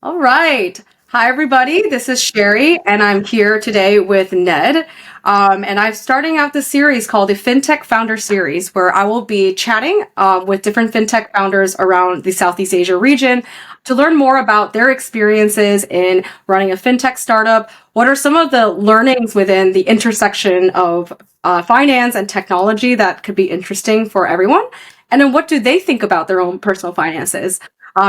All right. Hi, everybody. This is Sherry, and I'm here today with Ned. And I'm starting out this series called the Fintech Founder Series, where I will be chatting with different fintech founders around the Southeast Asia region to learn more about their experiences in running a fintech startup. What are some of the learnings within the intersection of finance and technology that could be interesting for everyone? And then what do they think about their own personal finances?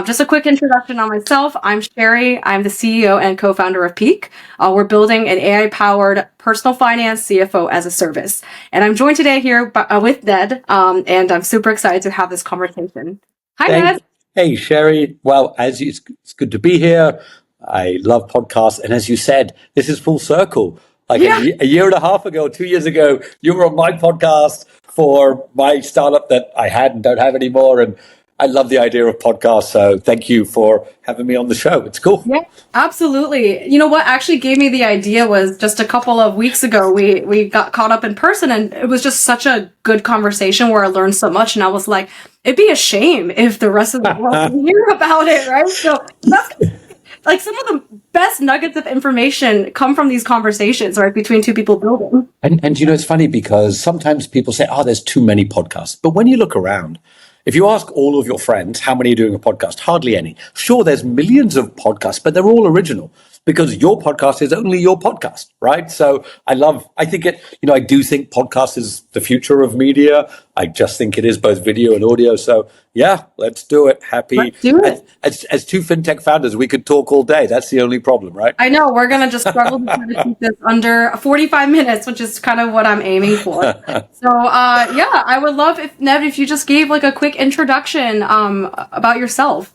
Just a quick introduction on myself. I'm Sherry. I'm the CEO and co-founder of Peak. We're building an AI-powered personal finance CFO as a service. And I'm joined today here with Ned, and I'm super excited to have this conversation. Hi, Thank, Ned. hey, Sherry. Well, it's good to be here. I love podcasts. And as you said, this is full circle. Like Yeah. a year and a half ago, 2 years ago, you were on my podcast for my startup that I had and don't have anymore. And I love the idea of podcasts. So thank you for having me on the show. It's cool. Yeah, absolutely. You know what actually gave me the idea was just a couple of weeks ago, we got caught up in person and it was just such a good conversation where I learned so much. And I was like, it'd be a shame if the rest of the world can hear about it, right? So that's like some of the best nuggets of information come from these conversations, right, between two people building. And it's funny because sometimes people say, oh, there's too many podcasts. But when you look around, if you ask all of your friends, how many are doing a podcast? Hardly any. Sure, there's millions of podcasts, but they're all original because your podcast is only your podcast, right? So I think I do think podcast is the future of media. I just think it is both video and audio. So yeah, let's do it. Happy. Let's do it. As two fintech founders, we could talk all day. That's the only problem, right? I know we're gonna just struggle to try to keep this under 45 minutes, which is kind of what I'm aiming for. So, yeah, I would love if Ned, if you just gave like a quick introduction about yourself.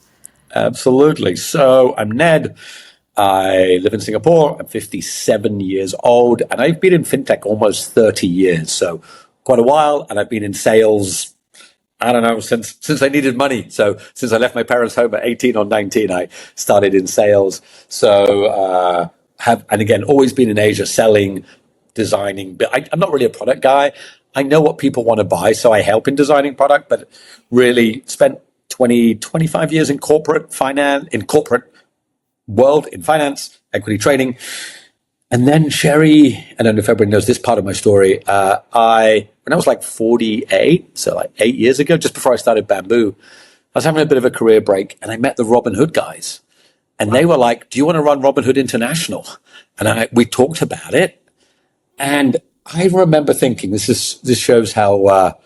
Absolutely. So I'm Ned. I live in Singapore. I'm 57 years old, and I've been in fintech almost 30 years, so quite a while. And I've been in sales, I don't know, since I needed money. So since I left my parents' home at 18 or 19, I started in sales. So and again, always been in Asia, selling, designing. But I'm not really a product guy. I know what people want to buy, so I help in designing product. But really spent 25 years in corporate finance, in corporate world, in finance, equity trading. And then Sherry, I don't know if everybody knows this part of my story. When I was like 48, so like 8 years ago, just before I started Bambu, I was having a bit of a career break and I met the Robinhood guys. And they were like, do you want to run Robinhood International? And we talked about it. And I remember thinking, this shows how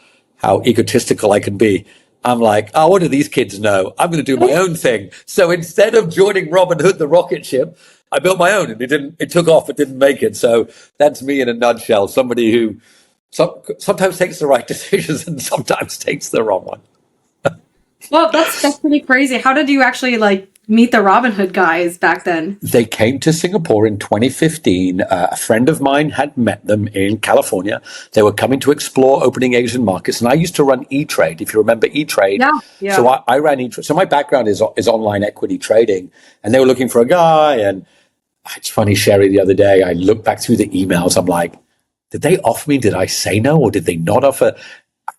egotistical I can be. I'm like, oh, what do these kids know? I'm going to do my own thing. So instead of joining Robinhood, the rocket ship, I built my own, and it took off, it didn't make it. So that's me in a nutshell. Somebody who sometimes takes the right decisions and sometimes takes the wrong one. Well, that's pretty crazy. How did you actually like meet the Robin Hood guys back then? They came to Singapore in 2015. A friend of mine had met them in California. They were coming to explore opening Asian markets. And I used to run E-Trade, if you remember E-Trade. Yeah. So I ran E-Trade. So my background is online equity trading. And they were looking for a guy. And it's funny, Sherry, the other day, I looked back through the emails. I'm like, did they offer me? Did I say no? Or did they not offer?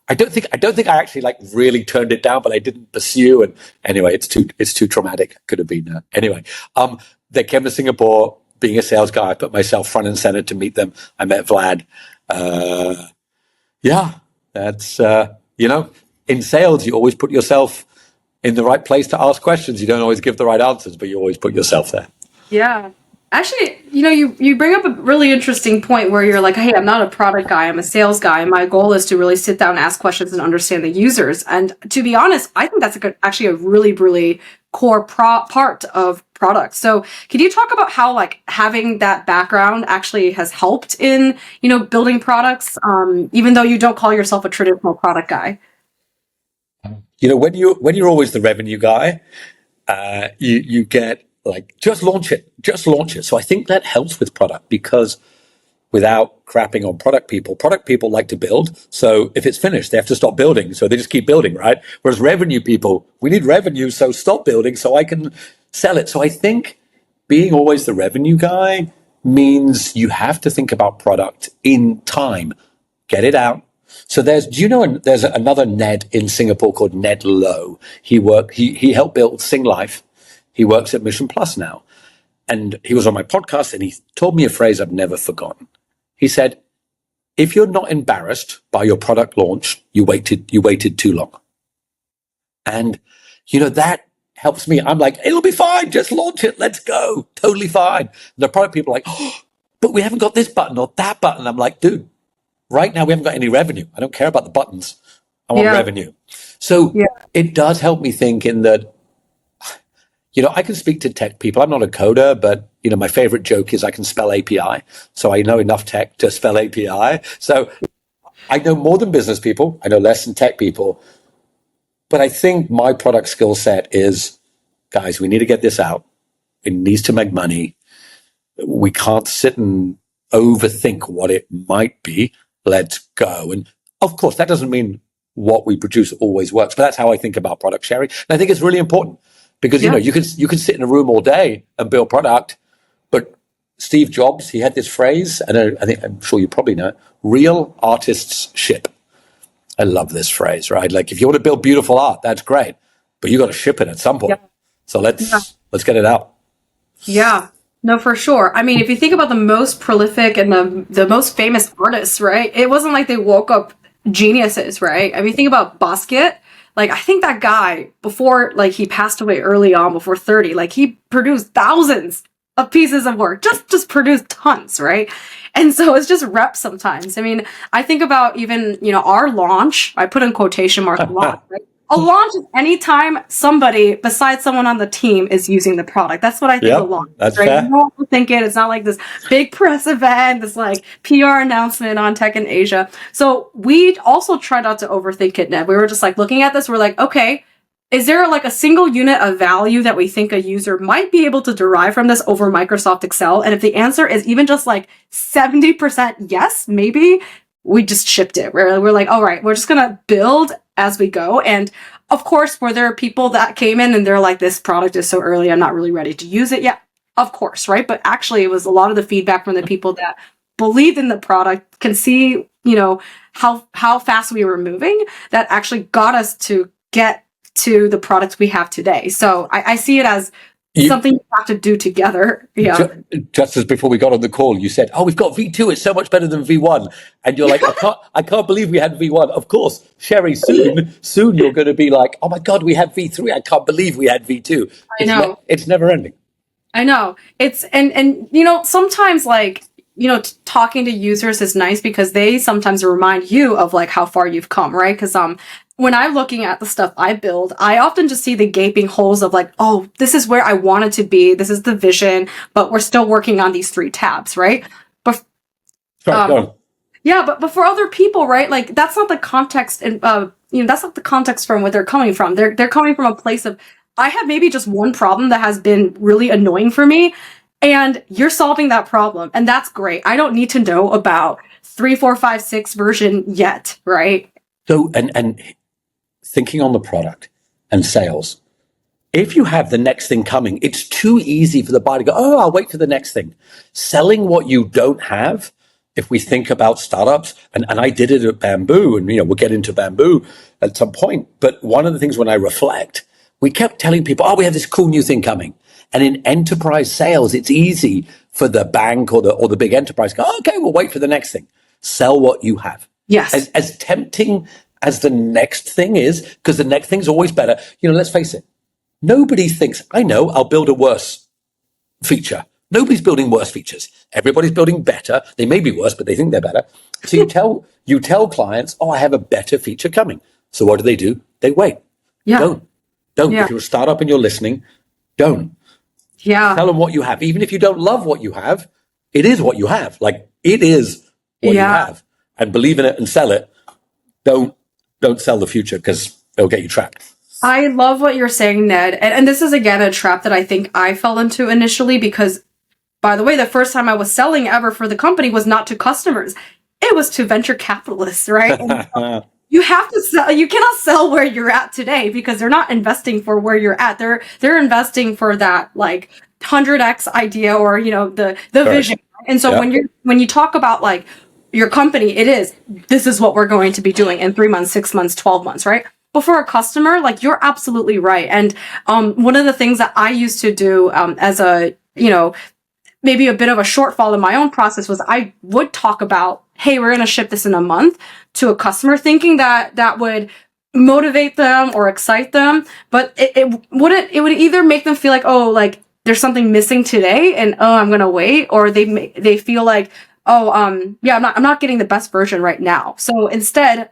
I don't think I actually like really turned it down, but I didn't pursue. And anyway, it's too traumatic. Could have been anyway. They came to Singapore. Being a sales guy, I put myself front and center to meet them. I met Vlad. Yeah, that's in sales, you always put yourself in the right place to ask questions. You don't always give the right answers, but you always put yourself there. Yeah. Actually, you bring up a really interesting point where you're like, hey, I'm not a product guy, I'm a sales guy. My goal is to really sit down, ask questions, and understand the users. And to be honest, I think that's actually a really, really core part of product. So can you talk about how like having that background actually has helped in, building products, even though you don't call yourself a traditional product guy? When you're always the revenue guy, you get like, just launch it. So I think that helps with product because without crapping on product people like to build. So if it's finished, they have to stop building. So they just keep building, right? Whereas revenue people, we need revenue. So stop building so I can sell it. So I think being always the revenue guy means you have to think about product in time, get it out. So there's another Ned in Singapore called Ned Low. He helped build Sing Life. He works at Mission Plus now. And he was on my podcast and he told me a phrase I've never forgotten. He said, if you're not embarrassed by your product launch, you waited too long. And, that helps me. I'm like, it'll be fine. Just launch it. Let's go. Totally fine. And the product people are like, oh, but we haven't got this button or that button. I'm like, dude, right now we haven't got any revenue. I don't care about the buttons. I want revenue. So it does help me think in that, I can speak to tech people. I'm not a coder, but, my favorite joke is I can spell API. So I know enough tech to spell API. So I know more than business people. I know less than tech people. But I think my product skill set is, guys, we need to get this out. It needs to make money. We can't sit and overthink what it might be. Let's go. And of course, that doesn't mean what we produce always works, but that's how I think about product sharing. And I think it's really important because, you can sit in a room all day and build product, but Steve Jobs, he had this phrase, and I'm sure you probably know it, real artists ship. I love this phrase, right? Like if you want to build beautiful art, that's great, but you got to ship it at some point. So let's get it out. Yeah, no, for sure. I mean, if you think about the most prolific and the most famous artists, right? It wasn't like they woke up geniuses, right? I mean, think about Basquiat. Like, I think that guy, before, like, he passed away early on, before 30, like, he produced thousands of pieces of work, just produced tons, right? And so it's just reps sometimes. I mean, I think about even, our launch, I put in quotation marks, launch, right? A launch is anytime somebody besides someone on the team is using the product. That's what I think of launch. That's right? fair. You don't think it. It's not like this big press event, this like PR announcement on Tech in Asia. So we also try not to overthink it, Ned. We were just like looking at this. We're like, okay, is there like a single unit of value that we think a user might be able to derive from this over Microsoft Excel? And if the answer is even just like 70% yes, maybe, we just shipped it. We're like, all right, we're just going to build as we go. And of course, were there people that came in and they're like, this product is so early, I'm not really ready to use it yet? Of course, right? But actually, it was a lot of the feedback from the people that believed in the product, can see, how fast we were moving, that actually got us to get to the product we have today. So I see it as something you have to do together. Yeah. Just as before we got on the call, you said, "Oh, we've got V2. It's so much better than V1." And you're like, "I can't believe we had V1." Of course, Sherry. Soon you're going to be like, "Oh my God, we had V3. I can't believe we had V2." I know. It's never ending. I know. It's and sometimes like talking to users is nice because they sometimes remind you of like how far you've come, right? Because when I'm looking at the stuff I build, I often just see the gaping holes of like, oh, this is where I want it to be. This is the vision, but we're still working on these 3 tabs, right? But but for other people, right? Like that's not the context, and that's not the context from where they're coming from. They're coming from a place of, I have maybe just one problem that has been really annoying for me, and you're solving that problem, and that's great. I don't need to know about 3, 4, 5, 6 version yet, right? So and thinking on the product and sales, if you have the next thing coming, it's too easy for the buyer to go, "Oh, I'll wait for the next thing." Selling what you don't have, if we think about startups, and I did it at Bambu, and we'll get into Bambu at some point, but one of the things when I reflect, we kept telling people, "Oh, we have this cool new thing coming." And in enterprise sales, it's easy for the bank or the big enterprise to go, "Oh, okay, we'll wait for the next thing." Sell what you have. Yes. As tempting as the next thing is, because the next thing's always better. Let's face it. Nobody thinks, "I know, I'll build a worse feature." Nobody's building worse features. Everybody's building better. They may be worse, but they think they're better. So you tell clients, "Oh, I have a better feature coming." So what do? They wait. Yeah. Don't. Yeah. If you're a startup and you're listening, don't. Yeah. Tell them what you have. Even if you don't love what you have, it is what you have. Like, it is what you have. And believe in it and sell it. Don't sell the future because it'll get you trapped. I love what you're saying, Ned. And this is, again, a trap that I think I fell into initially because, by the way, the first time I was selling ever for the company was not to customers. It was to venture capitalists, right? And you have to sell. You cannot sell where you're at today because they're not investing for where you're at. They're investing for that like 100x idea or the vision. And so when you talk about like your company, this is what we're going to be doing in 3 months, 6 months, 12 months, right? But for a customer, like, you're absolutely right. And one of the things that I used to do as a, maybe a bit of a shortfall in my own process was I would talk about, hey, we're going to ship this in a month to a customer, thinking that that would motivate them or excite them. But it wouldn't, it would either make them feel like, oh, like there's something missing today and, oh, I'm going to wait. Or they feel like, oh, yeah, I'm not getting the best version right now. So instead,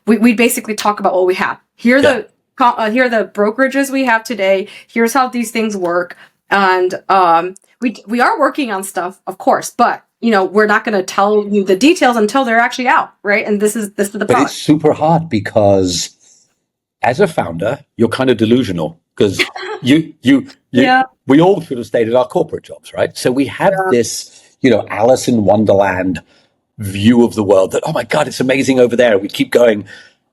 we basically talk about what we have. Here are here are the brokerages we have today. Here's how these things work. And we are working on stuff, of course, but we're not going to tell you the details until they're actually out, right? And this is the But product. it's super hard because as a founder, you're kind of delusional because Yeah. we all should have stayed at our corporate jobs, right? So we have this, Alice in Wonderland view of the world that, oh my God, it's amazing over there. We keep going.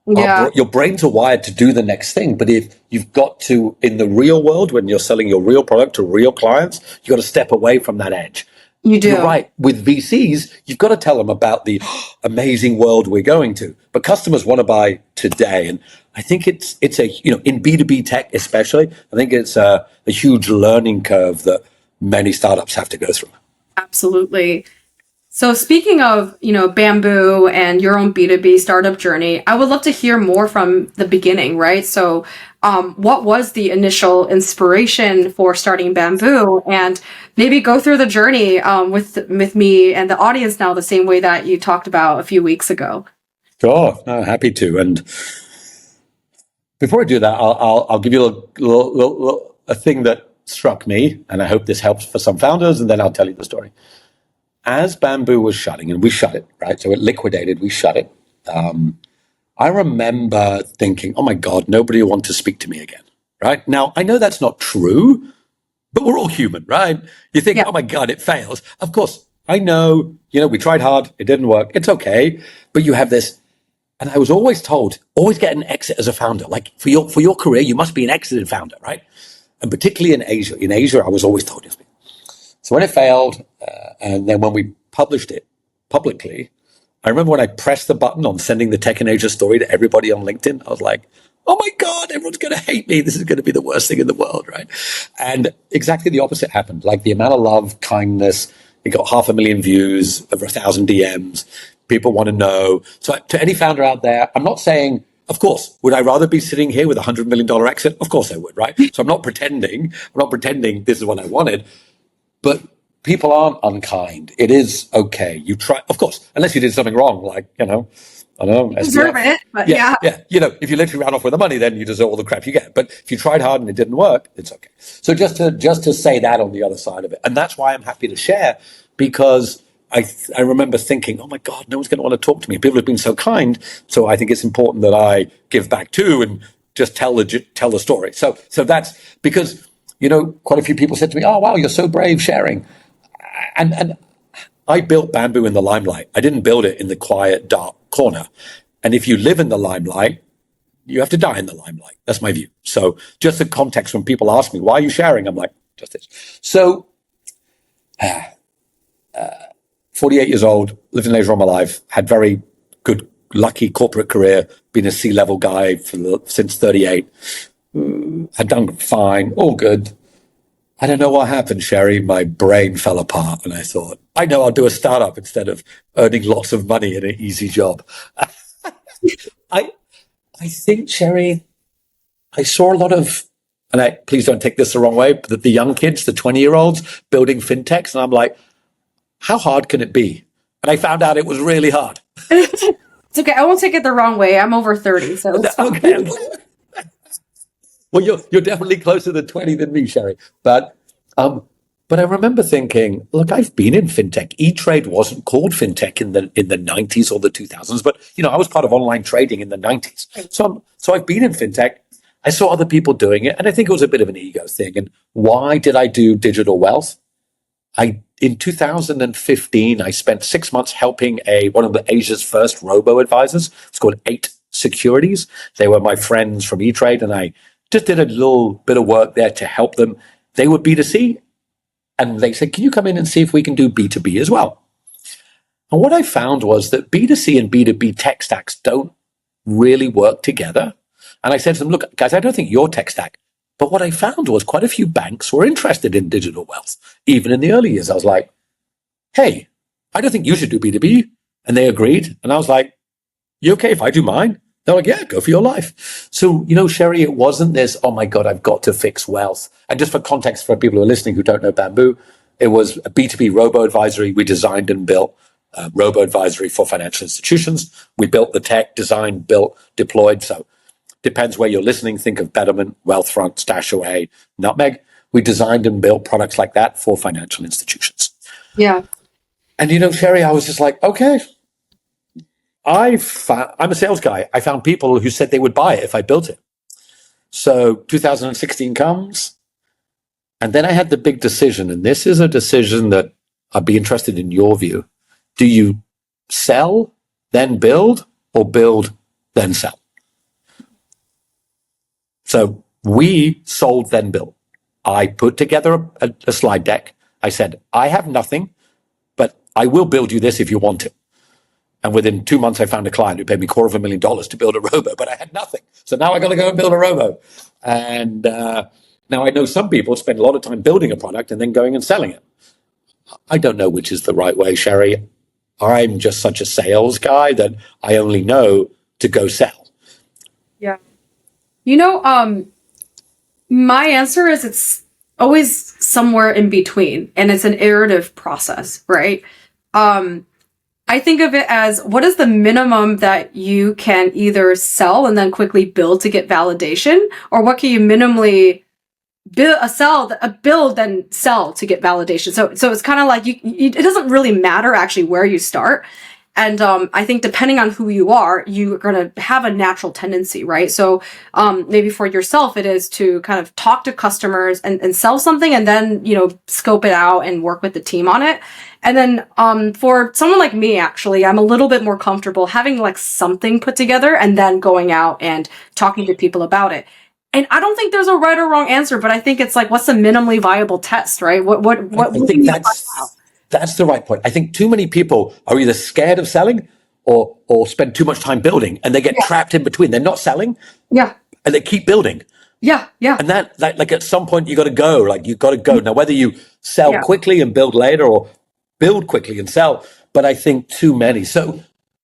Yeah. Your brains are wired to do the next thing. But if you've got to, in the real world, when you're selling your real product to real clients, you've got to step away from that edge. You do. You're right. With VCs, you've got to tell them about the amazing world we're going to. But customers want to buy today. And I think it's a, in B2B tech especially, I think it's a huge learning curve that many startups have to go through. Absolutely. So speaking of, Bamboo and your own B2B startup journey, I would love to hear more from the beginning, right? So, what was the initial inspiration for starting Bamboo, and maybe go through the journey with me and the audience now the same way that you talked about a few weeks ago. Sure, no, happy to. And before I do that, I'll give you a thing that struck me, and I hope this helps for some founders, and then I'll tell you the story. As Bamboo was shutting, and we shut it, right? So it liquidated, we shut it. I remember thinking, oh my God, nobody will want to speak to me again, right? Now, I know that's not true, but we're all human, right? You think, oh my God, it fails. Of course, I know, we tried hard, it didn't work, it's okay. But you have this, and I was always told, always get an exit as a founder. Like for your career, you must be an exited founder, right? And particularly in Asia. In Asia, I was always told this. So when it failed, and then when we published it publicly, I remember when I pressed the button on sending the Tech in Asia story to everybody on LinkedIn, I was like, oh my God, everyone's going to hate me. This is going to be the worst thing in the world, right? And exactly the opposite happened. Like the amount of love, kindness, it got 500,000 views, over 1,000 DMs. People want to know. So to any founder out there, I'm not saying, of course, would I rather be sitting here with a $100 million exit? Of course I would, right? So I'm not pretending this is what I wanted. But people aren't unkind. It is okay. You try, of course, unless you did something wrong, like, I don't know. Deserve it, but yeah. Yeah. If you literally ran off with the money, then you deserve all the crap you get. But if you tried hard and it didn't work, it's okay. So just to say that on the other side of it. And that's why I'm happy to share, because I remember thinking, oh my God, no one's going to want to talk to me. People have been so kind. So I think it's important that I give back too and just tell the story. So that's because, quite a few people said to me, oh, wow, you're so brave sharing. And I built Bamboo in the limelight. I didn't build it in the quiet, dark corner. And if you live in the limelight, you have to die in the limelight. That's my view. So just the context when people ask me, why are you sharing? I'm like, just this. So 48 years old, lived in Asia all my life, had very good, lucky corporate career, been a C-level guy since 38. Had done fine, all good. I don't know what happened, Sherry. My brain fell apart and I thought, I know I'll do a startup instead of earning lots of money in an easy job. I think, Sherry, I saw a lot of, and please don't take this the wrong way, but the young kids, the 20-year-olds building fintechs. And I'm like, how hard can it be? And I found out it was really hard. It's okay. I won't take it the wrong way. I'm over 30, so it's fine. Okay. Well, you're definitely closer to 20 than me, Sherry. But I remember thinking, look, I've been in fintech. E-Trade wasn't called fintech in the 90s or the 2000s, but I was part of online trading in the 90s. So I've been in fintech. I saw other people doing it, and I think it was a bit of an ego thing. And why did I do digital wealth? In 2015, I spent 6 months helping one of Asia's first robo-advisors. It's called 8 Securities. They were my friends from E-Trade, and I just did a little bit of work there to help them. They were B2C, and they said, can you come in and see if we can do B2B as well? And what I found was that B2C and B2B tech stacks don't really work together. And I said to them, look, guys, I don't think your tech stack. But what I found was quite a few banks were interested in digital wealth. Even in the early years, I was like, hey, I don't think you should do B2B. And they agreed. And I was like, you okay if I do mine? They're like, yeah, go for your life. So, Sherry, it wasn't this, oh my God, I've got to fix wealth. And just for context for people who are listening who don't know Bambu, it was a B2B robo-advisory. We designed and built robo-advisory for financial institutions. We built the tech, designed, built, deployed. So depends where you're listening. Think of Betterment, Wealthfront, Stashaway, Nutmeg. We designed and built products like that for financial institutions. Yeah. And, Sherry, I was just like, okay, I'm a sales guy. I found people who said they would buy it if I built it. So 2016 comes, and then I had the big decision, and this is a decision that I'd be interested in your view. Do you sell, then build, or build, then sell? So we sold, then built. I put together a slide deck. I said, I have nothing, but I will build you this if you want it. And within 2 months, I found a client who paid me $250,000 to build a robo, but I had nothing. So now I got to go and build a robo. And now I know some people spend a lot of time building a product and then going and selling it. I don't know which is the right way, Sherry. I'm just such a sales guy that I only know to go sell. Yeah. My answer is it's always somewhere in between, and it's an iterative process, right? I think of it as, what is the minimum that you can either sell and then quickly build to get validation, or what can you minimally build then sell to get validation? So it's kind of like it doesn't really matter actually where you start. And I think depending on who you are, you're going to have a natural tendency, right? So maybe for yourself, it is to kind of talk to customers and sell something, and then, scope it out and work with the team on it. And then for someone like me, actually, I'm a little bit more comfortable having like something put together and then going out and talking to people about it. And I don't think there's a right or wrong answer, but I think it's like, what's a minimally viable test, right? I think that's the right point. I think too many people are either scared of selling or spend too much time building, and they get trapped in between. They're not selling, and they keep building. Yeah. And that like at some point you got to go. Like you got to go. Now whether you sell quickly and build later, or build quickly and sell, but I think too many. So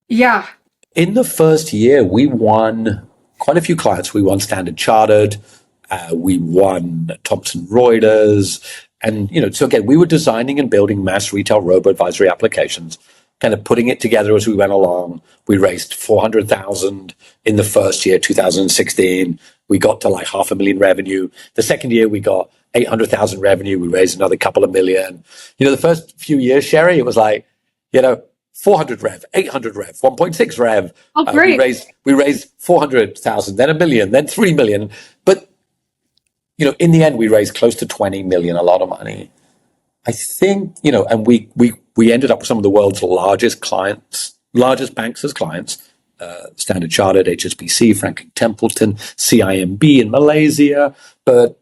in the first year, we won quite a few clients. We won Standard Chartered, we won Thomson Reuters. And, so again, we were designing and building mass retail robo-advisory applications, kind of putting it together as we went along. We raised 400,000 in the first year, 2016. We got to like $500,000 revenue. The second year, we got 800,000 revenue. We raised another couple of million. The first few years, Sherry, it was like, 400 rev, 800 rev, 1.6 rev. Oh, great. We raised 400,000, then $1 million, then $3 million. But in the end, we raised close to 20 million, a lot of money. I think, and we ended up with some of the world's largest banks as clients, Standard Chartered, HSBC, Franklin Templeton, CIMB in Malaysia, but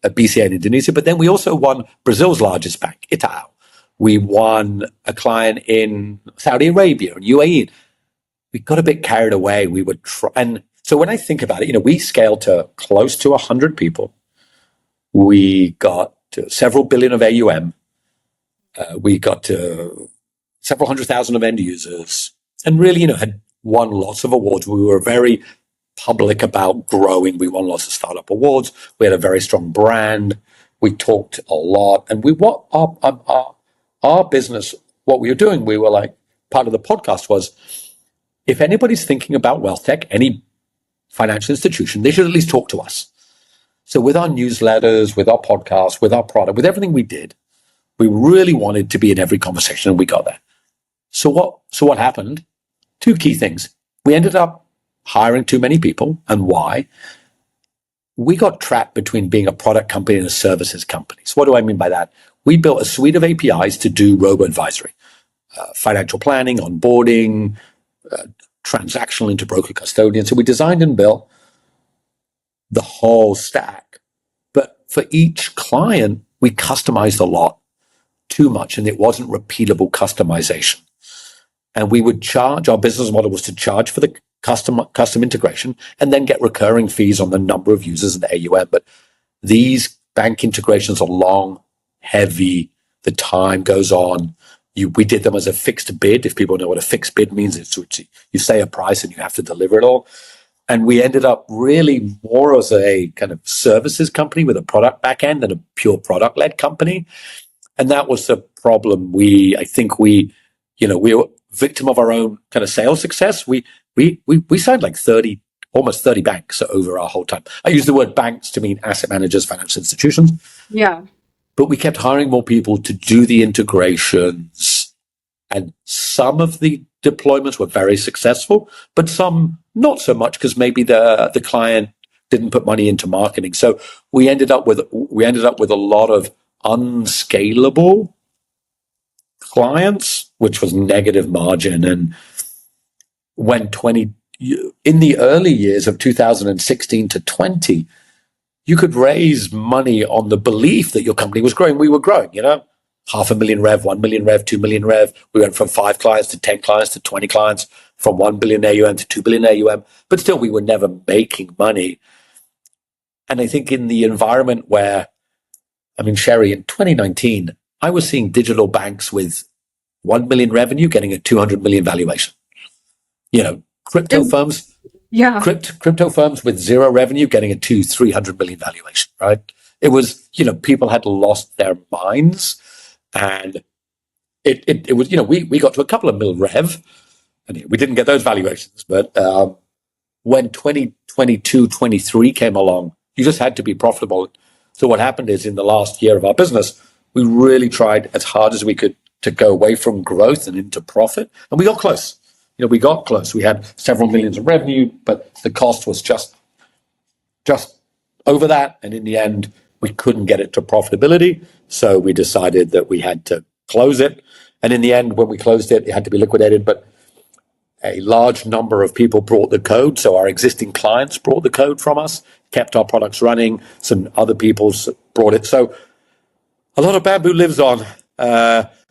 BCA in Indonesia. But then we also won Brazil's largest bank, Itaú. We won a client in Saudi Arabia and UAE. We got a bit carried away. We would try. And so when I think about it, we scaled to close to 100 people. We got to several billion of AUM. We got to several 100,000 of end users, and really, had won lots of awards. We were very public about growing. We won lots of startup awards. We had a very strong brand. We talked a lot, and what our business, what we were doing, we were like, part of the podcast was, if anybody's thinking about wealth tech, any financial institution, they should at least talk to us. So with our newsletters, with our podcasts, with our product, with everything we did, we really wanted to be in every conversation, and we got there. So what happened? Two key things. We ended up hiring too many people. And why? We got trapped between being a product company and a services company. So what do I mean by that? We built a suite of APIs to do robo-advisory, financial planning, onboarding, transactional into broker custodian. So we designed and built the whole stack. But for each client, we customized a lot, too much, and it wasn't repeatable customization. And we would charge, our business model was to charge for the custom integration, and then get recurring fees on the number of users and the AUM. But these bank integrations are long, heavy. The time goes on. We did them as a fixed bid. If people know what a fixed bid means, it's you say a price and you have to deliver it all. And we ended up really more as a kind of services company with a product back end than a pure product led company. And that was the problem. I think we were victim of our own kind of sales success. We signed like almost 30 banks over our whole time. I use the word banks to mean asset managers, financial institutions. Yeah. But we kept hiring more people to do the integrations. And some of the deployments were very successful, but some not so much because maybe the client didn't put money into marketing. So we ended up with a lot of unscalable clients, which was negative margin. And in the early years of 2016 to 20, you could raise money on the belief that your company was growing. We were growing, $500,000 rev, 1 million rev, 2 million rev. We went from 5 clients to 10 clients to 20 clients, from 1 billion AUM to 2 billion AUM. But still, we were never making money. And I think in the environment where, Sherry, in 2019, I was seeing digital banks with 1 million revenue getting a 200 million valuation. Crypto firms. Yeah. Crypto firms with zero revenue getting a 300 million valuation, right? It was, people had lost their minds, and it was, we got to a couple of mil rev, and we didn't get those valuations. But when 2022, 23 came along, you just had to be profitable. So what happened is, in the last year of our business, we really tried as hard as we could to go away from growth and into profit, and we got close. We got close. We had several millions of revenue, but the cost was just over that. And in the end, we couldn't get it to profitability. So we decided that we had to close it. And in the end, when we closed it, it had to be liquidated. But a large number of people brought the code. So our existing clients brought the code from us, kept our products running. Some other people brought it. So a lot of Bambu lives on.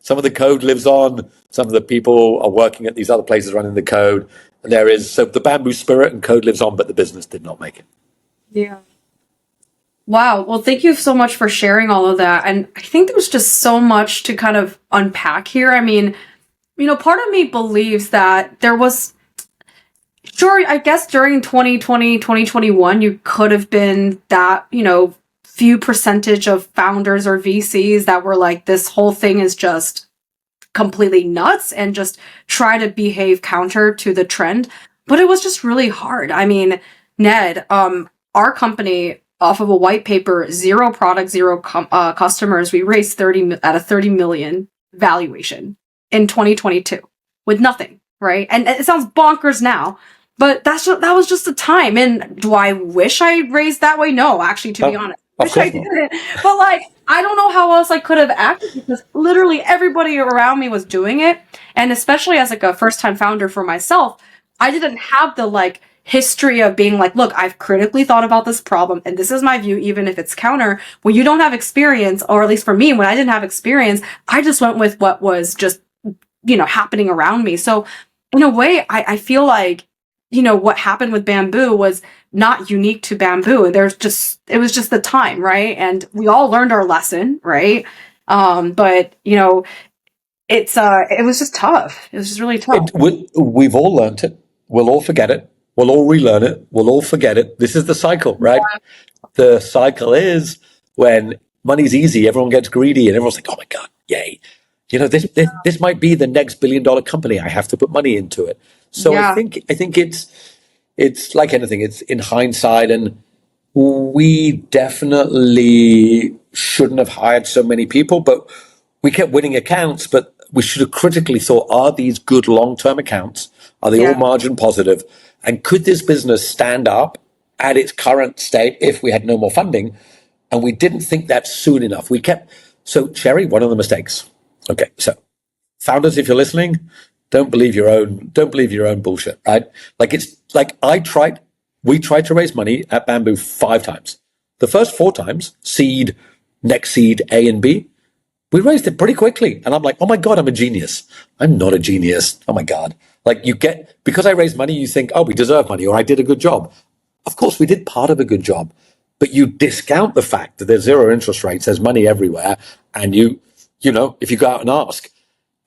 Some of the code lives on. Some of the people are working at these other places running the code. And so the Bambu spirit and code lives on, but the business did not make it. Yeah. Wow. Well, thank you so much for sharing all of that. And I think there's just so much to kind of unpack here. Part of me believes that there was, sure, I guess during 2020, 2021, you could have been that, few percentage of founders or VCs that were like, this whole thing is just completely nuts, and just try to behave counter to the trend. But it was just really hard. Ned, our company, off of a white paper, 0 product, 0 customers, we raised 30 million valuation in 2022 with nothing, right? And it sounds bonkers now, but that was just the time. And do I wish I raised that way? No, actually, to be honest. Wish I didn't. But I don't know how else I could have acted, because literally everybody around me was doing it. And especially as a first-time founder for myself, I didn't have the history of being look, I've critically thought about this problem, and this is my view, even if it's counter. When you don't have experience, or at least for me, when I didn't have experience, I just went with what was just, happening around me. So in a way, I feel like, what happened with Bambu was not unique to Bambu. It was just the time, right? And we all learned our lesson, right? But it was just tough. It was just really tough. We've all learned it. We'll all forget it. We'll all relearn it. We'll all forget it. This is the cycle, right? Yeah. The cycle is, when money's easy, everyone gets greedy, and everyone's like, oh my God, yay. This might be the next $1 billion company. I have to put money into it. So yeah. I think it's like anything. It's in hindsight, and we definitely shouldn't have hired so many people, but we kept winning accounts. But we should have critically thought, are these good long-term accounts? Are they all margin positive? And could this business stand up at its current state if we had no more funding? And we didn't think that soon enough. So Sherry, one of the mistakes. Okay, so founders, if you're listening, don't believe your own bullshit, right? We tried to raise money at Bambu 5 times. The first 4 times, seed, next seed, A and B, We raised it pretty quickly. And I'm like, oh my God, I'm a genius. I'm not a genius. Oh my God. Like because I raised money, you think, oh, we deserve money or I did a good job. Of course, we did part of a good job, but you discount the fact that there's zero interest rates, there's money everywhere. And if you go out and ask,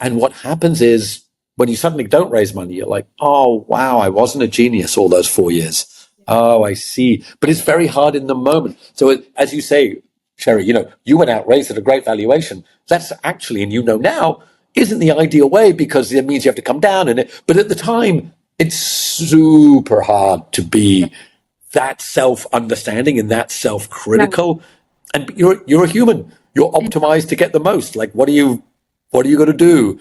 and what happens is when you suddenly don't raise money, you're like, oh, wow, I wasn't a genius all those 4 years. Oh, I see. But it's very hard in the moment. So as you say, Sherry, you went out, raised at a great valuation. That's actually, and now, isn't the ideal way because it means you have to come down in it. But at the time, it's super hard to be that self-understanding and that self-critical. And you're a human. You're optimized to get the most. Like, what are you going to do?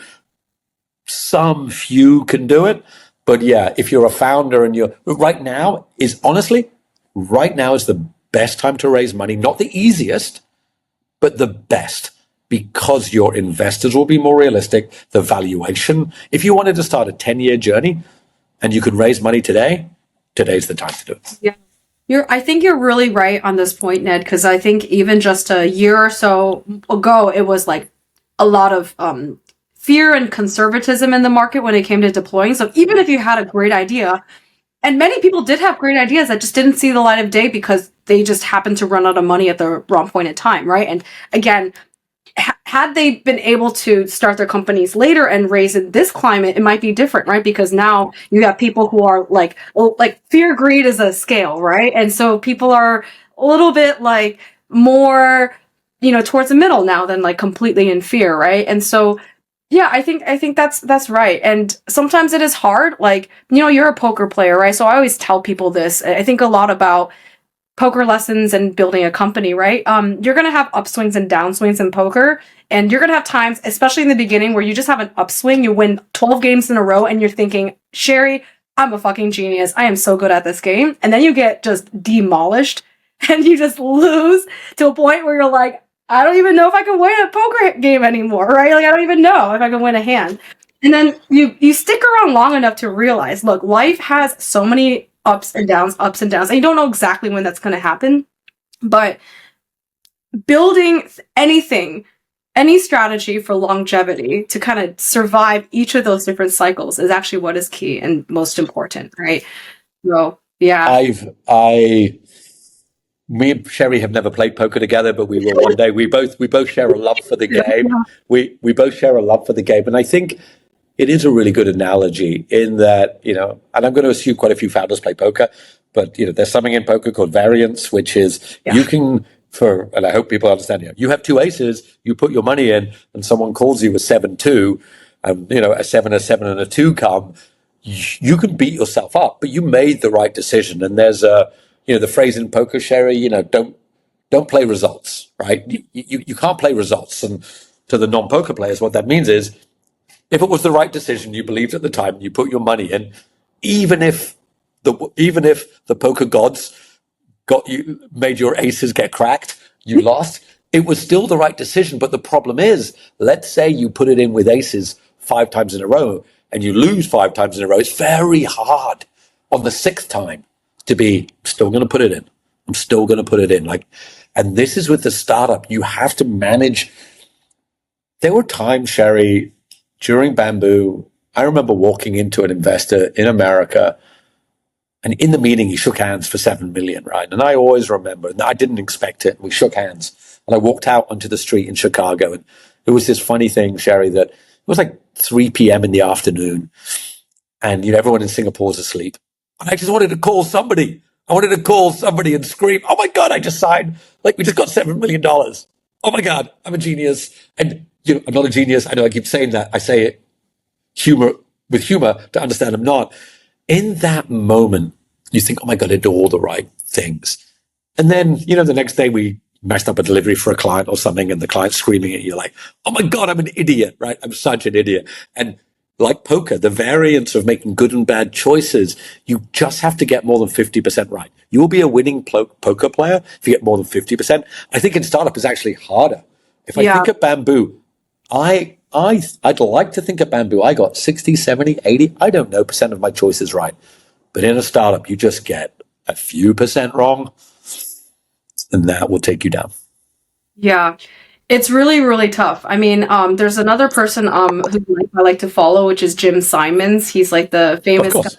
Some few can do it. But yeah, if you're a founder and right now is the best time to raise money, not the easiest, but the best, because your investors will be more realistic. The valuation, if you wanted to start a 10-year journey and you could raise money today, today's the time to do it. Yeah. I think you're really right on this point, Ned, because I think even just a year or so ago, it was like a lot of fear and conservatism in the market when it came to deploying. So even if you had a great idea, and many people did have great ideas that just didn't see the light of day because they just happened to run out of money at the wrong point in time, right? And again, had they been able to start their companies later and raise in this climate, it might be different, right? Because now you have people who are like fear, greed is a scale, right? And so people are a little bit like more, towards the middle now than like completely in fear, right? And so, yeah, I think that's right. And sometimes it is hard. Like, you're a poker player, right? So I always tell people this. I think a lot about poker lessons and building a company, right? You're going to have upswings and downswings in poker. And you're going to have times, especially in the beginning, where you just have an upswing. You win 12 games in a row and you're thinking, Sherry, I'm a fucking genius. I am so good at this game. And then you get just demolished and you just lose to a point where you're like, I don't even know if I can win a poker game anymore, right? Like, I don't even know if I can win a hand. And then you stick around long enough to realize, look, life has so many ups and downs, and you don't know exactly when that's going to happen. But building anything, any strategy for longevity to kind of survive each of those different cycles is actually what is key and most important, right? So, yeah. Me and Sherry have never played poker together, but we will one day. We both share a love for the game. Yeah. We both share a love for the game, and I think it is a really good analogy in that, and I'm going to assume quite a few founders play poker, but there's something in poker called variance, which is you can and I hope people understand, you have two aces, you put your money in, and someone calls you a 7-2, and a 7, and a 2 come. You can beat yourself up, but you made the right decision. And there's the phrase in poker, Sherry, don't play results, right? You can't play results. And to the non-poker players, what that means is, if it was the right decision, you believed at the time, you put your money in, even if the poker gods made your aces get cracked, you lost, it was still the right decision. But the problem is, let's say you put it in with aces 5 times in a row and you lose 5 times in a row. It's very hard on the 6th time to be still going to put it in. I'm still going to put it in. And this is with the startup. You have to manage. There were times, Sherry, during Bambu, I remember walking into an investor in America, and in the meeting, he shook hands for $7 million, right? And I always remember, and I didn't expect it. We shook hands, and I walked out onto the street in Chicago, and it was this funny thing, Sherry, that it was like 3 p.m. in the afternoon, and everyone in Singapore was asleep. And I just wanted to call somebody. I wanted to call somebody and scream, "Oh my God, I just signed! We just got $7 million. Oh my God, I'm a genius!" And I'm not a genius. I know I keep saying that. I say it with humor to understand I'm not. In that moment, you think, "Oh my God, I did all the right things." And then, the next day we messed up a delivery for a client or something, and the client's screaming at you like, "Oh my God, I'm an idiot," right? I'm such an idiot. And like poker, the variance of making good and bad choices, you just have to get more than 50% right. You will be a winning poker player if you get more than 50%. I think in startup is actually harder. If I think of Bambu, I'd like to think at Bambu, I got 60, 70, 80, I don't know, percent of my choices right. But in a startup, you just get a few percent wrong, and that will take you down. Yeah. It's really, really tough. I mean, there's another person who I like to follow, which is Jim Simons. He's like the Of famous guy. course,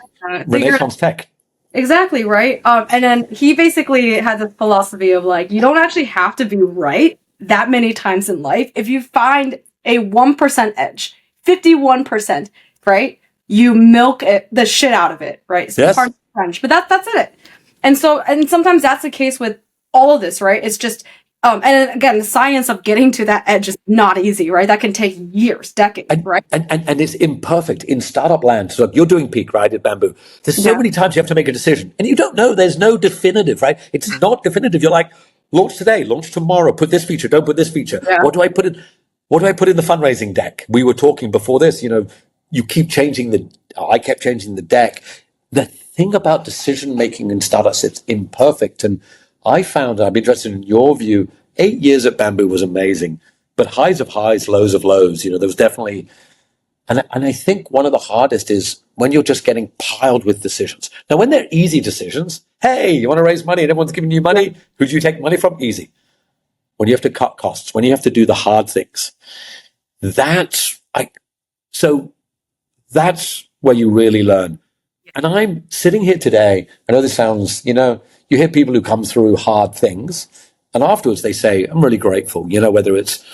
Figure Renaissance tech. exactly right. And then he basically has a philosophy of like, you don't actually have to be right that many times in life. If you find a 1% edge, 51%, right? You milk it, the shit out of it, right? Yes. Pardon French, but that's it. And so, and sometimes that's the case with all of this, right? It's just, and again, the science of getting to that edge is not easy, right? That can take years, decades, And, right? and it's imperfect in startup land. So you're doing peak, right, at Bamboo. There's so Yeah. many times you have to make a decision and you don't know. There's no definitive, right? It's not definitive. You're like, launch today, launch tomorrow, put this feature, don't put this feature. Yeah. What do I put in? What do I put in the fundraising deck? We were talking before this, you keep changing I kept changing the deck. The thing about decision making in startups, it's imperfect. And I found, I'd be interested in your view, 8 years at Bamboo was amazing, but highs of highs, lows of lows. There was definitely, and I think one of the hardest is when you're just getting piled with decisions. Now, when they're easy decisions, hey, you want to raise money and everyone's giving you money, who do you take money from? Easy. When you have to cut costs, when you have to do the hard things, that's so that's where you really learn. And I'm sitting here today. I know this sounds, you hear people who come through hard things, and afterwards they say, I'm really grateful, whether it's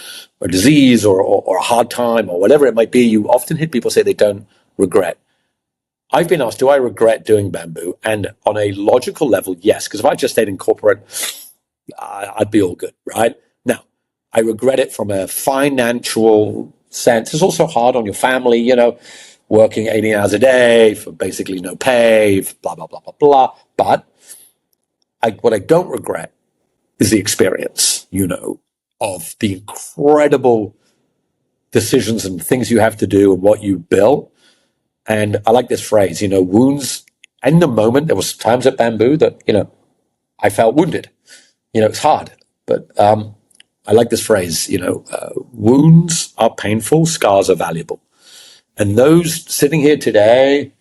a disease or a hard time or whatever it might be. You often hear people say they don't regret. I've been asked, do I regret doing Bamboo? And on a logical level, yes, because if I just stayed in corporate, I'd be all good, right? Now, I regret it from a financial sense. It's also hard on your family, working 80 hours a day for basically no pay, blah, blah, blah, blah, blah. But what I don't regret is the experience, of the incredible decisions and things you have to do and what you built. And I like this phrase, wounds. In the moment, there was times at Bamboo that, I felt wounded. It's hard. But I like this phrase, wounds are painful, scars are valuable. And those sitting here today,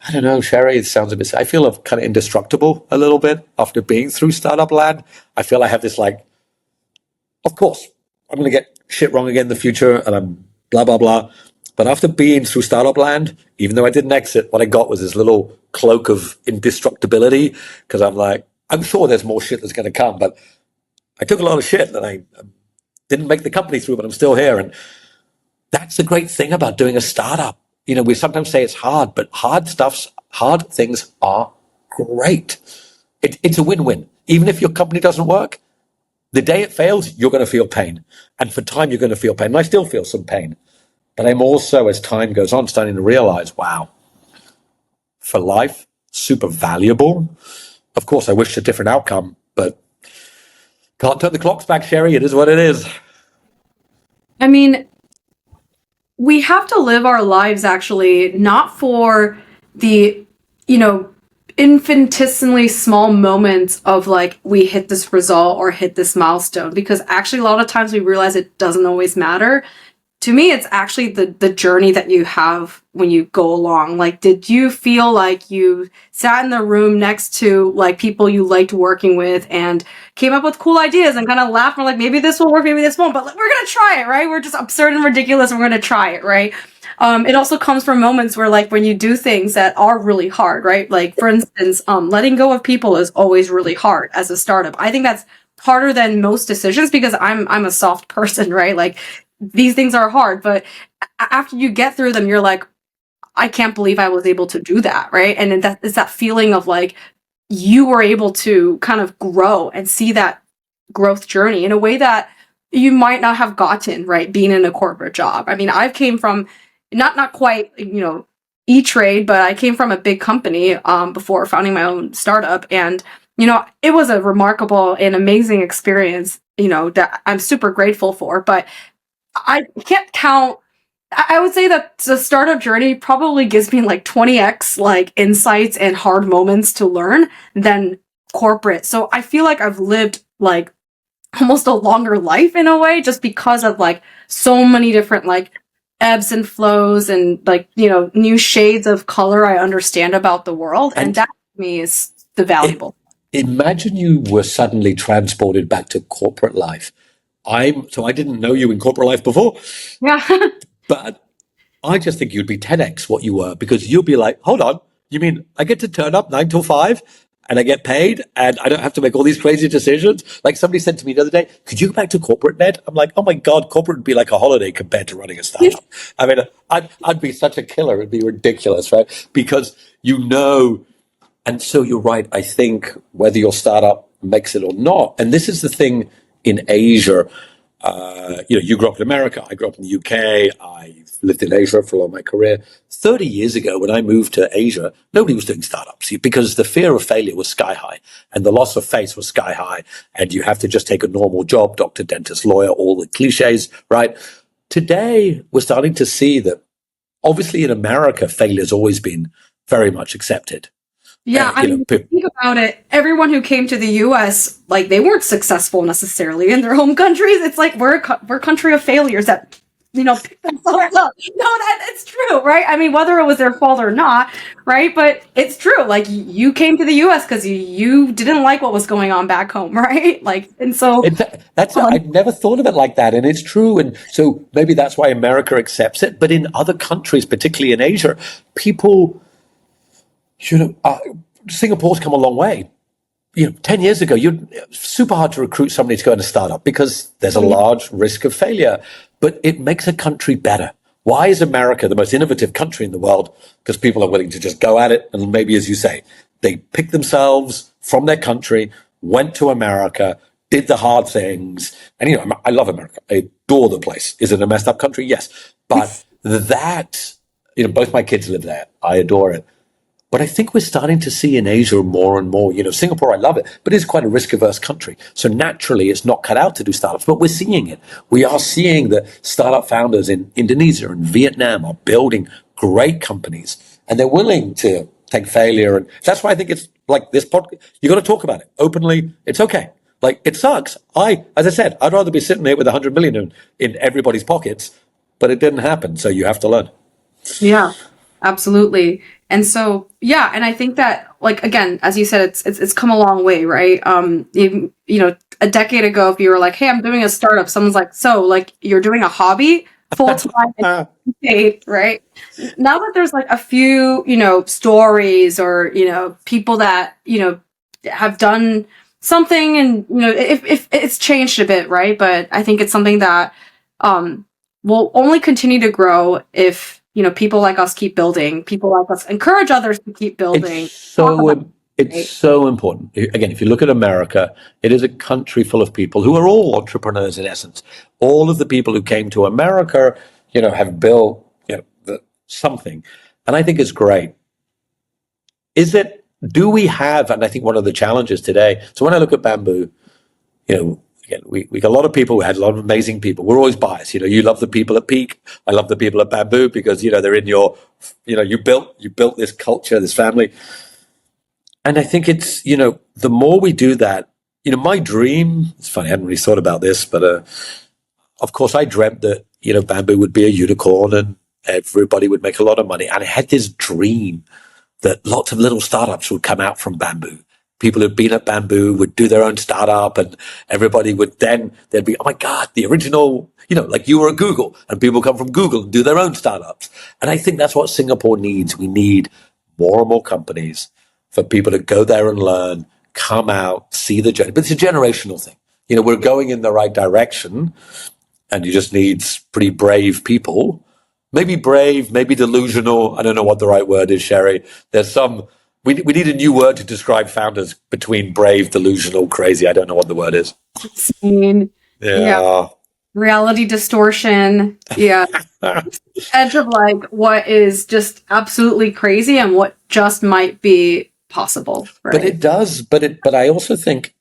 I don't know, Sherry, it sounds a bit, I feel kind of indestructible a little bit after being through startup land. I feel I have this of course, I'm going to get shit wrong again in the future and I'm blah, blah, blah. But after being through startup land, even though I didn't exit, what I got was this little cloak of indestructibility because I'm sure there's more shit that's going to come, but I took a lot of shit and I didn't make the company through, but I'm still here. And that's the great thing about doing a startup. We sometimes say it's hard, but hard things are great. It's a win-win. Even if your company doesn't work, the day it fails, you're going to feel pain. And for time, you're going to feel pain. And I still feel some pain. But I'm also, as time goes on, starting to realize, wow, for life, super valuable. Of course, I wish a different outcome, but can't turn the clocks back, Sherry. It is what it is. I mean, we have to live our lives actually not for the, infinitesimally small moments of like we hit this result or hit this milestone, because actually a lot of times we realize it doesn't always matter. To me, it's actually the journey that you have when you go along. Like, did you feel like you sat in the room next to like people you liked working with and came up with cool ideas and kind of laughed and like, maybe this will work, maybe this won't, but like, we're going to try it, right? We're just absurd and ridiculous and we're going to try it, right? It also comes from moments where like when you do things that are really hard, right? Like for instance, letting go of people is always really hard as a startup. I think that's harder than most decisions because I'm a soft person, right? Like these things are hard, but after you get through them, you're like, I can't believe I was able to do that, right? And that is that feeling of like you were able to kind of grow and see that growth journey in a way that you might not have gotten, right? Being in a corporate job. I mean, I came from not quite, E-Trade, but I came from a big company before founding my own startup, and it was a remarkable and amazing experience, that I'm super grateful for. But I can't count. I would say that the startup journey probably gives me like 20x like insights and hard moments to learn than corporate. So I feel like I've lived like almost a longer life in a way just because of like so many different like ebbs and flows and like, new shades of color I understand about the world. And that to me is the valuable. Imagine you were suddenly transported back to corporate life. I didn't know you in corporate life before, Yeah. but I just think you'd be 10x what you were because you'll be like, hold on, you mean I get to turn up 9 till 5 and I get paid and I don't have to make all these crazy decisions? Like somebody said to me the other day, could you go back to corporate, Ned? I'm like, oh my God, corporate would be like a holiday compared to running a startup. I mean, I'd be such a killer. It'd be ridiculous, right? Because you know, and so you're right. I think whether your startup makes it or not, and this is the thing in Asia. You grew up in America. I grew up in the UK. I lived in Asia for a lot of my career. 30 years ago, when I moved to Asia, nobody was doing startups because the fear of failure was sky high and the loss of face was sky high. And you have to just take a normal job, doctor, dentist, lawyer, all the cliches, right? Today, we're starting to see that obviously in America, failure's always been very much accepted. Yeah, I mean, if you think about it, everyone who came to the U.S., like, they weren't successful necessarily in their home countries. It's like we're a country of failures that, pick themselves up. No, it's true, right? I mean, whether it was their fault or not, right? But it's true. Like, you came to the U.S. because you didn't like what was going on back home, right? Like, and so I've never thought of it like that, and it's true. And so maybe that's why America accepts it. But in other countries, particularly in Asia, people. Singapore's come a long way. 10 years ago, it's super hard to recruit somebody to go in a startup because there's a large risk of failure, but it makes a country better. Why is America the most innovative country in the world? Because people are willing to just go at it. And maybe, as you say, they picked themselves from their country, went to America, did the hard things. And, I love America. I adore the place. Is it a messed up country? Yes. But both my kids live there. I adore it. But I think we're starting to see in Asia more and more, Singapore, I love it, but it's quite a risk averse country. So naturally, it's not cut out to do startups, but we're seeing it. We are seeing that startup founders in Indonesia and Vietnam are building great companies and they're willing to take failure. And that's why I think it's like this podcast. You got to talk about it openly. It's okay. Like it sucks. As I said, I'd rather be sitting here with 100 million in everybody's pockets, but it didn't happen. So you have to learn. Yeah, absolutely. And so, yeah, and I think that, like, again, as you said, it's come a long way, right? A decade ago, if you were like, "Hey, I'm doing a startup," someone's like, "So, like, you're doing a hobby full time and paid, right?" Now that there's like a few, stories or people that have done something, and if it's changed a bit, right? But I think it's something that will only continue to grow if people like us keep building, people like us encourage others to keep building. It's so important. Again, if you look at America, it is a country full of people who are all entrepreneurs in essence. All of the people who came to America, have built, something. And I think it's great. Do we have, and I think one of the challenges today, so when I look at Bambu, again, we got a lot of people. We had a lot of amazing people. We're always biased. You love the people at Peak. I love the people at Bambu because they're in your. You built this culture, this family, and I think it's the more we do that. My dream. It's funny. I hadn't really thought about this, but of course, I dreamt that Bambu would be a unicorn and everybody would make a lot of money. And I had this dream that lots of little startups would come out from Bambu. People who'd been at Bambu would do their own startup and everybody there'd be, oh my God, the original, like you were at Google and people come from Google and do their own startups. And I think that's what Singapore needs. We need more and more companies for people to go there and learn, come out, see the journey. But it's a generational thing. We're going in the right direction and you just need pretty brave people. Maybe brave, maybe delusional. I don't know what the right word is, Sherry. There's we need a new word to describe founders between brave, delusional, crazy. I don't know what the word is. Yeah. Reality distortion. Yeah. Edge of like what is just absolutely crazy and what just might be possible. Right? But it does. But I also think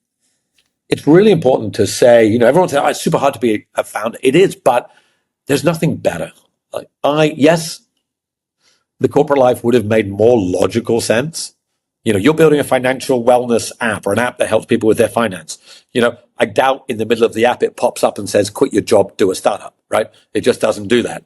it's really important to say, everyone says, it's super hard to be a founder. It is, but there's nothing better. Yes, the corporate life would have made more logical sense. You're building a financial wellness app or an app that helps people with their finance. I doubt in the middle of the app it pops up and says, quit your job, do a startup, right? It just doesn't do that.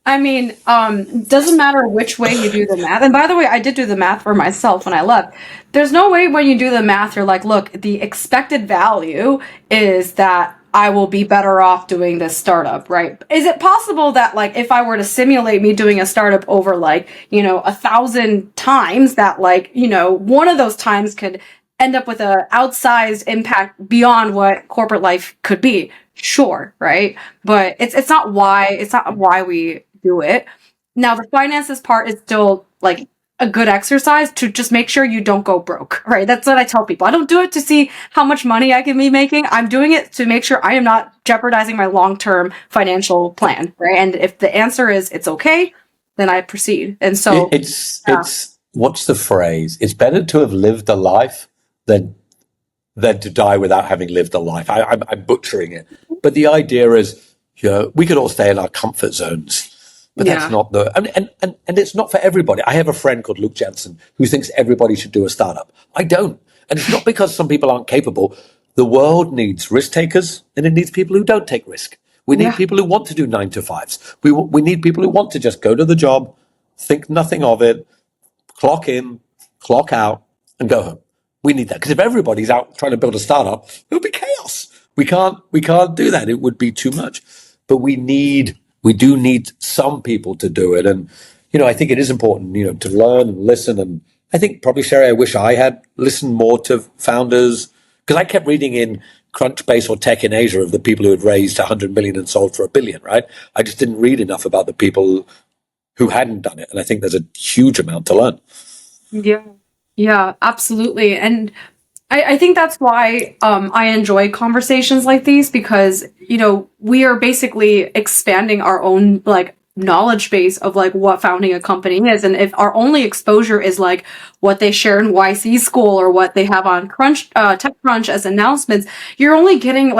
I mean, doesn't matter which way you do the math. And by the way, I did do the math for myself when I left. There's no way when you do the math, you're like, look, the expected value is that I will be better off doing this startup, right? Is it possible that like if I were to simulate me doing a startup over like, 1,000 times, that like, one of those times could end up with a outsized impact beyond what corporate life could be? Sure, right? But it's not why we do it. Now the finances part is still like a good exercise to just make sure you don't go broke, right? That's what I tell people. I don't do it to see how much money I can be making. I'm doing it to make sure I am not jeopardizing my long-term financial plan, right? And if the answer is it's okay, then I proceed. And so, yeah, It's what's the phrase? It's better to have lived a life than to die without having lived a life. I'm butchering it, but the idea is, we could all stay in our comfort zones, but that's yeah, not the and it's not for everybody. I have a friend called Luke Jensen who thinks everybody should do a startup. I don't, and it's not because some people aren't capable. The world needs risk takers, and it needs people who don't take risk. We need yeah, people who want to do 9 to 5s. We need people who want to just go to the job, think nothing of it, clock in, clock out, and go home. We need that because if everybody's out trying to build a startup, it would be chaos. We can't do that. It would be too much. But we do need some people to do it. And I think it is important, to learn and listen. And I think probably, Sherry, I wish I had listened more to founders because I kept reading in Crunchbase or Tech in Asia of the people who had raised 100 million and sold for 1 billion. Right? I just didn't read enough about the people who hadn't done it. And I think there's a huge amount to learn. yeah, yeah, absolutely. And I think that's why I enjoy conversations like these because, we are basically expanding our own like knowledge base of like what founding a company is. And if our only exposure is like what they share in YC school or what they have on TechCrunch as announcements, you're only getting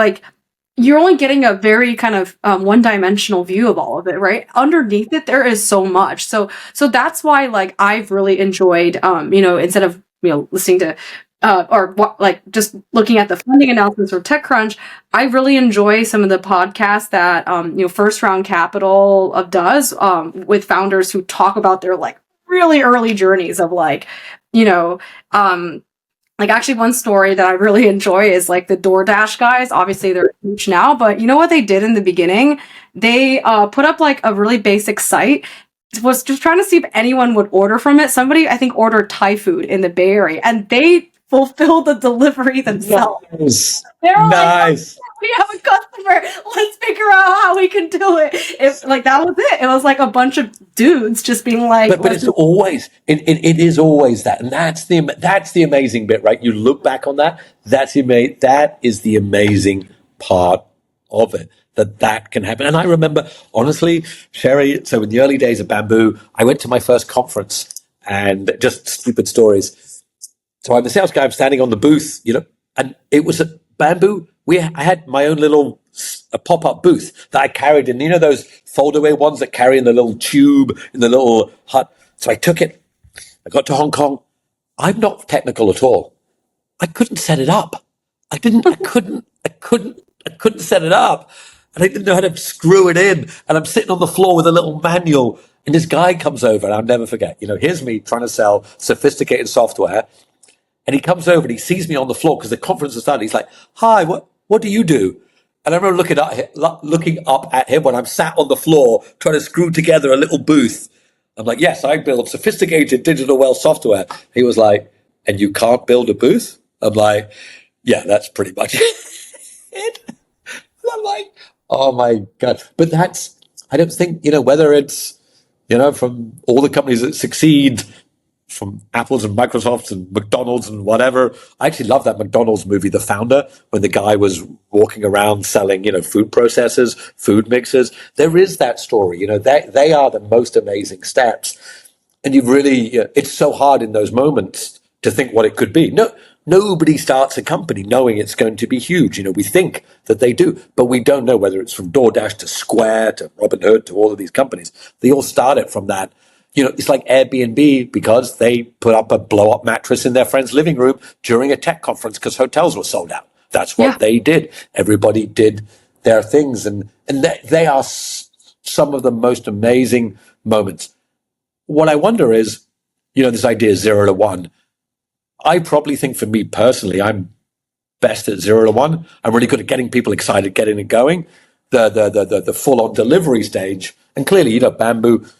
a very kind of one-dimensional view of all of it, right? Underneath it, there is so much. So that's why, like, I've really enjoyed, instead of listening to or what, like just looking at the funding announcements for TechCrunch, I really enjoy some of the podcasts that First Round Capital does with founders who talk about their like really early journeys of like, you know, like actually one story that I really enjoy is like the DoorDash guys. Obviously they're huge now, but you know what they did in the beginning? They put up like a really basic site. Was just trying to see if anyone would order from it. Somebody I think ordered Thai food in the Bay Area and they fulfilled the delivery themselves. Nice. They're like, "Oh, Nice. we have a customer. Let's figure out how we can do it." If like that was it. It was like a bunch of dudes just being like, But "Let's." it's always it is always that, and that's the amazing bit, right? You look back on that. That is the amazing part of it, that can happen. And I remember honestly, Sherry. So in the early days of Bambu, I went to my first conference, and just stupid stories. So I'm the sales guy. I'm standing on the booth, and it was at Bamboo. I had my own little a pop-up booth that I carried in, those fold-away ones that carry in the little tube in the little hut. So I took it. I got to Hong Kong. I'm not technical at all. I couldn't set it up. I couldn't set it up. And I didn't know how to screw it in. And I'm sitting on the floor with a little manual. And this guy comes over, and I'll never forget. Here's me trying to sell sophisticated software. And he comes over and he sees me on the floor because the conference has started. He's like, "Hi, what do you do?" And I remember looking up at him when I'm sat on the floor trying to screw together a little booth. I'm like, "Yes, I build sophisticated digital wealth software." He was like, "And you can't build a booth?" I'm like, "Yeah, that's pretty much it." And I'm like, "Oh my God." But I don't think, whether it's, from all the companies that succeed, from Apple's and Microsoft's and McDonald's and whatever. I actually love that McDonald's movie, The Founder, when the guy was walking around selling, food processors, food mixers. There is that story, they are the most amazing steps. And it's so hard in those moments to think what it could be. No, nobody starts a company knowing it's going to be huge. We think that they do, but we don't know whether it's from DoorDash to Square to Robinhood to all of these companies. They all started from that. It's like Airbnb because they put up a blow up mattress in their friend's living room during a tech conference because hotels were sold out. That's Yeah. what they did. Everybody did their things. And they are some of the most amazing moments. What I wonder is, this idea 0 to 1. I probably think for me personally, I'm best at 0 to 1. I'm really good at getting people excited, getting it going. The full on delivery stage, and clearly, Bambu,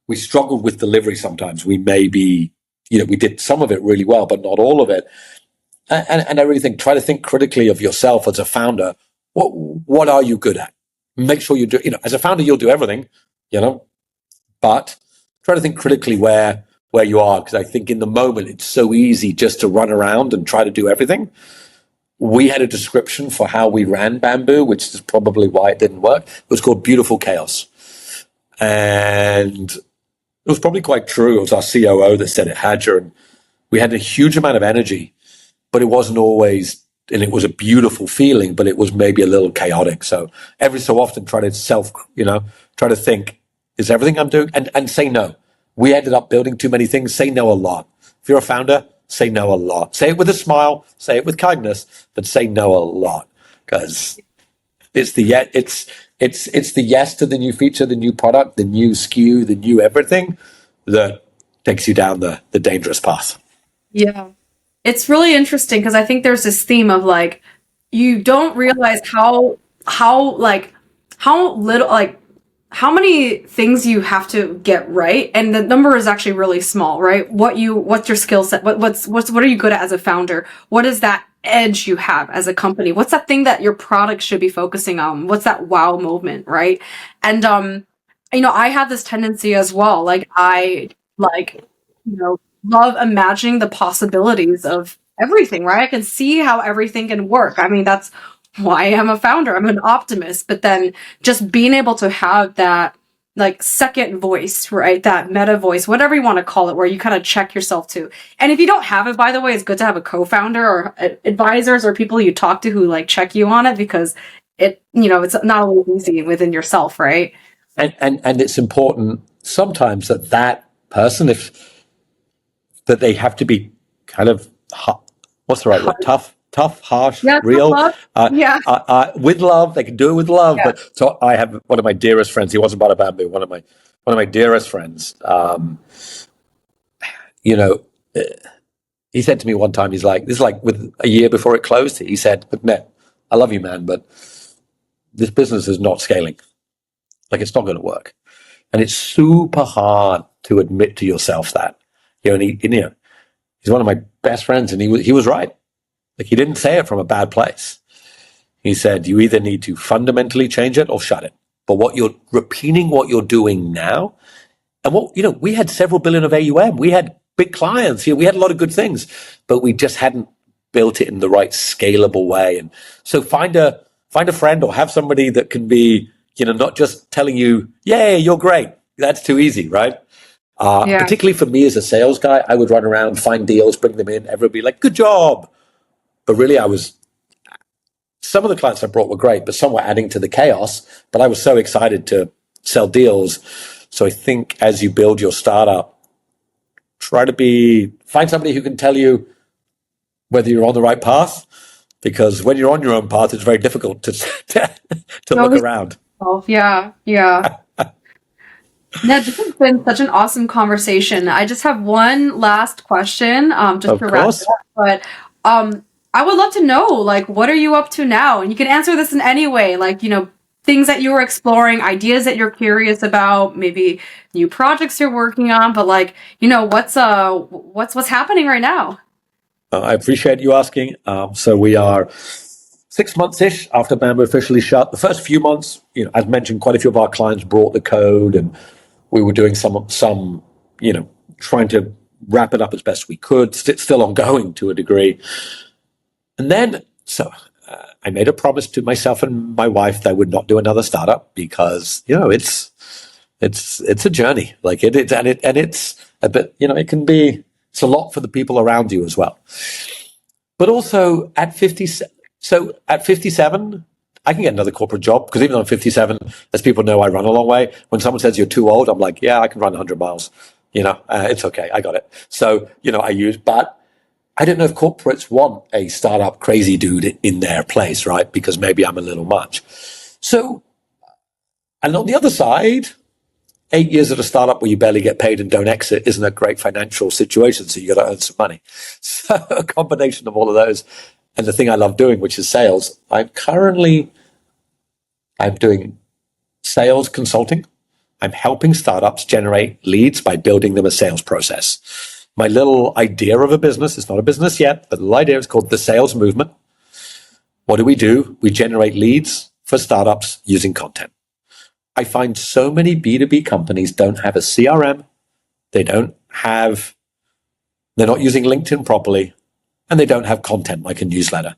we struggled with delivery sometimes. We maybe, we did some of it really well, but not all of it. And I really think, try to think critically of yourself as a founder. What are you good at? Make sure you do, as a founder, you'll do everything, but try to think critically where you are. Because I think in the moment, it's so easy just to run around and try to do everything. We had a description for how we ran Bambu, which is probably why it didn't work. It was called Beautiful Chaos. And it was probably quite true. It was our COO that said it, Hadger, and we had a huge amount of energy, but it wasn't always, and it was a beautiful feeling, but it was maybe a little chaotic. So every so often try to think, is everything I'm doing? And say no. We ended up building too many things. Say no a lot. If you're a founder, say no a lot. Say it with a smile, say it with kindness, but say no a lot, because it's the yes to the new feature, the new product, the new SKU, the new everything that takes you down the dangerous path. Yeah. It's really interesting because I think there's this theme of like, you don't realize how little, like, how many things you have to get right, and the number is actually really small, right? What's your skill set? What are you good at as a founder? What is that edge you have as a company? What's that thing that your product should be focusing on? What's that wow moment, right? And I have this tendency as well. Like love imagining the possibilities of everything, right? I can see how everything can work. I mean, that's why I'm a founder. I'm an optimist. But then just being able to have that like second voice, right? That meta voice, whatever you want to call it, where you kind of check yourself to. And if you don't have it, by the way, it's good to have a co-founder or advisors or people you talk to who like check you on it, because it's not always easy within yourself, right? And it's important sometimes that person, that they have to be kind of, what's the right word? Tough, harsh, Yeah, real. Yeah. With love, they can do it with love. Yeah. But so I have one of my dearest friends. He wasn't part of Bambu. One of my dearest friends. He said to me one time, he's like, this is like with a year before it closed. He said, "Look, Ned, I love you, man, but this business is not scaling. Like, it's not going to work." And it's super hard to admit to yourself that. And he's one of my best friends, and he was right. Like, he didn't say it from a bad place. He said, you either need to fundamentally change it or shut it. But what you're doing now, and we had several billion of AUM. We had big clients. We had a lot of good things, but we just hadn't built it in the right scalable way. And so find a friend or have somebody that can be, not just telling you, "Yay, you're great." That's too easy, right? Yeah. Particularly for me as a sales guy, I would run around, find deals, bring them in. Everybody like, "Good job." But really, some of the clients I brought were great, but some were adding to the chaos. But I was so excited to sell deals. So I think as you build your startup, find somebody who can tell you whether you're on the right path. Because when you're on your own path, it's very difficult to look around. Oh, yeah. Ned, this has been such an awesome conversation. I just have one last question, just to wrap it up. But I would love to know, like, what are you up to now? And you can answer this in any way, like, things that you're exploring, ideas that you're curious about, maybe new projects you're working on. But like, what's happening right now? I appreciate you asking. So we are 6 months-ish after Bambu officially shut. The first few months, as mentioned, quite a few of our clients brought the code, and we were doing some trying to wrap it up as best we could. Still ongoing to a degree. And then, I made a promise to myself and my wife that I would not do another startup, because it's a journey. Like it's a bit, it's a lot for the people around you as well. But also at 57, I can get another corporate job, because even though I'm 57, as people know, I run a long way. When someone says you're too old, I'm like, yeah, I can run 100 miles. It's okay. I got it. So, but I don't know if corporates want a startup crazy dude in their place, right? Because maybe I'm a little much. So, and on the other side, 8 years at a startup where you barely get paid and don't exit isn't a great financial situation. So you got to earn some money. So a combination of all of those. and the thing I love doing, which is sales. I'm doing sales consulting. I'm helping startups generate leads by building them a sales process. My little idea of a business, it's not a business yet, but the little idea is called the sales movement. What do? We generate leads for startups using content. I find so many B2B companies don't have a CRM. They're not using LinkedIn properly, and they don't have content like a newsletter.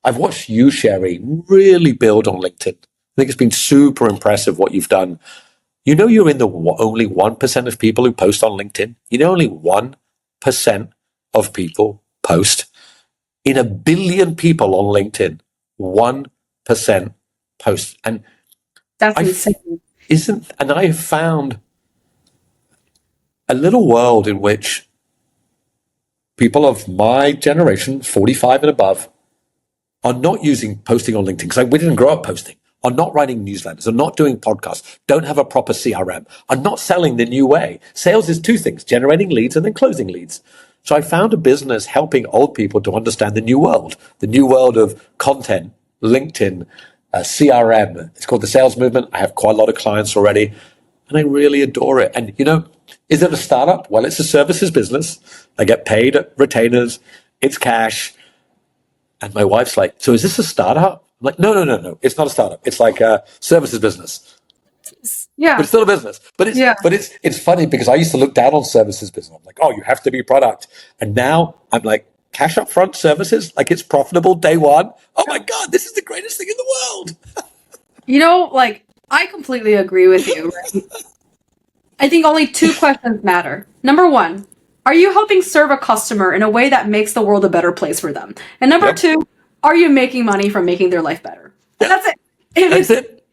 I've watched you, Sherry, really build on LinkedIn. I think it's been super impressive what you've done. You know, you're in the only 1% of people who post on LinkedIn. You know, only 1% of people post. In a billion people on LinkedIn, 1% post. And That's insane. I have found a little world in which people of my generation, 45 and above, are not using posting on LinkedIn, because we didn't grow up posting, are not writing newsletters, are not doing podcasts, don't have a proper CRM, are not selling the new way. Sales is two things, generating leads and then closing leads. So I found a business helping old people to understand the new world of content, LinkedIn, CRM. It's called the Sales Movement. I have quite a lot of clients already, and I really adore it. And, is it a startup? Well, it's a services business. I get paid retainers. It's cash. And my wife's like, so is this a startup? I'm like, no. It's not a startup. It's like a services business. Yeah. But it's still a business. But it's funny because I used to look down on services business. I'm like, oh, you have to be product. And now I'm like, cash up front services, like it's profitable day one. Oh my God, this is the greatest thing in the world. I completely agree with you, right? I think only two questions matter. Number one, are you helping serve a customer in a way that makes the world a better place for them? And number two, are you making money from making their life better? And that's it.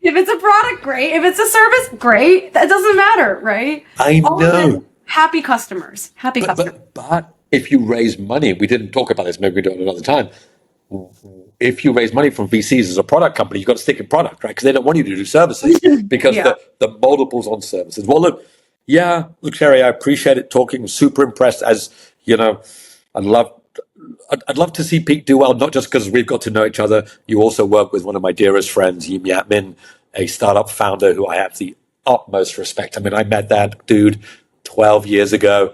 If it's a product, great. If it's a service, great. That doesn't matter, right? I know. Happy customers. But if you raise money, we didn't talk about this, maybe we do it another time. If you raise money from VCs as a product company, you've got to stick in product, right? Because they don't want you to do services because the multiples on services. Well, look, Sherry, I appreciate it talking. Super impressed. As you know, I'd love to see Pete do well, not just because we've got to know each other. You also work with one of my dearest friends, Yim Yatmin, a startup founder who I have the utmost respect. I mean, I met that dude 12 years ago.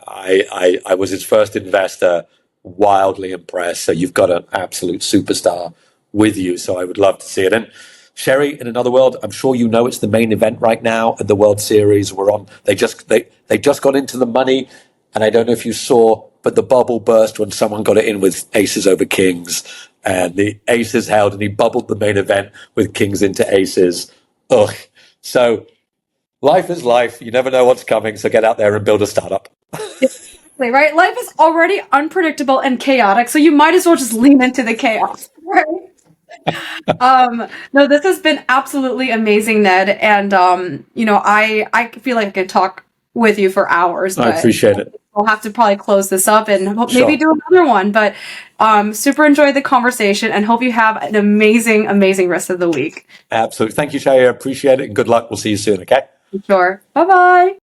I was his first investor. Wildly impressed. So you've got an absolute superstar with you. So I would love to see it. And Sherry, in another world, I'm sure you know it's the main event right now at the World Series. We're on. They just got into the money, and I don't know if you saw, but the bubble burst when someone got it in with aces over kings, and the aces held, and he bubbled the main event with kings into aces. Ugh. So life is life. You never know what's coming. So get out there and build a startup. Right? Life is already unpredictable and chaotic, so you might as well just lean into the chaos, right? No, this has been absolutely amazing, Ned. And, I feel like I could talk with you for hours. I appreciate it. We'll have to probably close this up and maybe do another one. But super enjoyed the conversation and hope you have an amazing, amazing rest of the week. Absolutely. Thank you, Shay. I appreciate it. And good luck. We'll see you soon. Okay. Sure. Bye-bye.